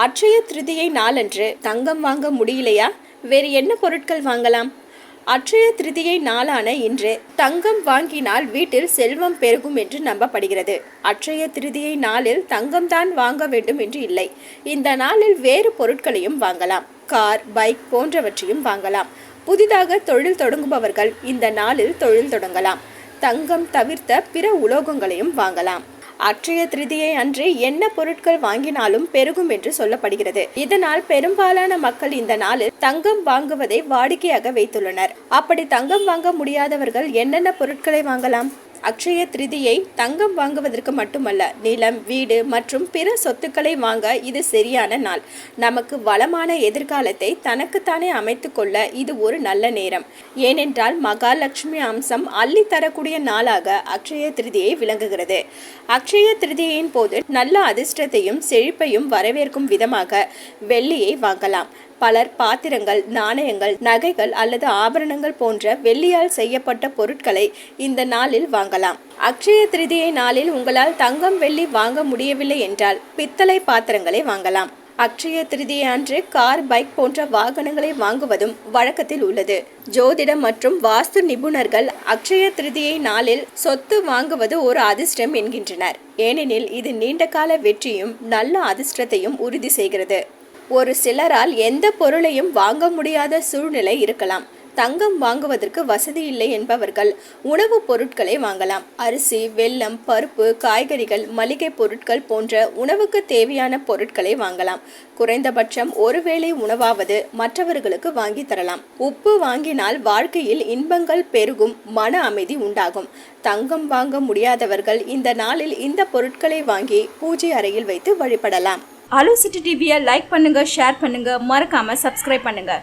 அட்சய திருதியை நாளன்று தங்கம் வாங்க முடியலையா? வேறு என்ன பொருட்கள் வாங்கலாம்? அட்சய திருதியை நாளான இன்று தங்கம் வாங்கினால் வீட்டில் செல்வம் பெருகும் என்று நம்பப்படுகிறது. அட்சய திருதியை நாளில் தங்கம் தான் வாங்க வேண்டும் என்று இல்லை. இந்த நாளில் வேறு பொருட்களையும் வாங்கலாம். கார், பைக் போன்றவற்றையும் வாங்கலாம். புதிதாக தொழில் தொடங்குபவர்கள் இந்த நாளில் தொழில் தொடங்கலாம். தங்கம் தவிர்த்த பிற உலோகங்களையும் வாங்கலாம். அட்சய திருதியை அன்று என்ன பொருட்கள் வாங்கினாலும் பெருகும் என்று சொல்லப்படுகிறது. இதனால் பெரும்பாலான மக்கள் இந்த நாளில் தங்கம் வாங்குவதை வாடிக்கையாக வைத்துள்ளனர். அப்படி தங்கம் வாங்க முடியாதவர்கள் என்னென்ன பொருட்களை வாங்கலாம்? அட்சய திருதியை தங்கம் வாங்குவதற்கு மட்டுமல்ல, நிலம், வீடு மற்றும் பிற சொத்துக்களை வாங்க இது சரியான நாள். நமக்கு வளமான எதிர்காலத்தை தனக்குத்தானே அமைத்து கொள்ள இது ஒரு நல்ல நேரம். ஏனென்றால் மகாலட்சுமி அம்சம் அள்ளி தரக்கூடிய நாளாக அட்சய திருதியை விளங்குகிறது. அட்சய திருதியின் போது நல்ல அதிர்ஷ்டத்தையும் செழிப்பையும் வரவேற்கும் விதமாக வெள்ளியை வாங்கலாம். பலர் பாத்திரங்கள், நாணயங்கள், நகைகள் அல்லது ஆபரணங்கள் போன்ற வெள்ளியால் செய்யப்பட்ட பொருட்களை இந்த நாளில் வாங்கலாம். அட்சய திருதியை நாளில் உங்களால் தங்கம், வெள்ளி வாங்க முடியவில்லை என்றால் பித்தளை பாத்திரங்களை வாங்கலாம். அட்சய திருதியை அன்று கார், பைக் போன்ற வாகனங்களை வாங்குவதும் வழக்கத்தில் உள்ளது. ஜோதிடம் மற்றும் வாஸ்து நிபுணர்கள் அட்சய திருதியை நாளில் சொத்து வாங்குவது ஒரு அதிர்ஷ்டம் என்கின்றனர். ஏனெனில் இது நீண்டகால வெற்றியும் நல்ல அதிர்ஷ்டத்தையும் உறுதி செய்கிறது. ஒரு சிலரால் எந்த பொருளையும் வாங்க முடியாத சூழ்நிலை இருக்கலாம். தங்கம் வாங்குவதற்கு வசதி இல்லை என்பவர்கள் உணவுப் பொருட்களை வாங்கலாம். அரிசி, வெல்லம், பருப்பு, காய்கறிகள், மளிகை பொருட்கள் போன்ற உணவுக்கு தேவையான பொருட்களை வாங்கலாம். குறைந்தபட்சம் ஒருவேளை உணவாவது மற்றவர்களுக்கு வாங்கி தரலாம். உப்பு வாங்கினால் வாழ்க்கையில் இன்பங்கள் பெருகும், மன அமைதி உண்டாகும். தங்கம் வாங்க முடியாதவர்கள் இந்த நாளில் இந்த பொருட்களை வாங்கி பூஜை அறையில் வைத்து வழிபடலாம். அலோ சிட்டி டிவியை லைக் பண்ணுங்க, ஷேர் பண்ணுங்க, மறக்காம சப்ஸ்கிரைப் பண்ணுங்க.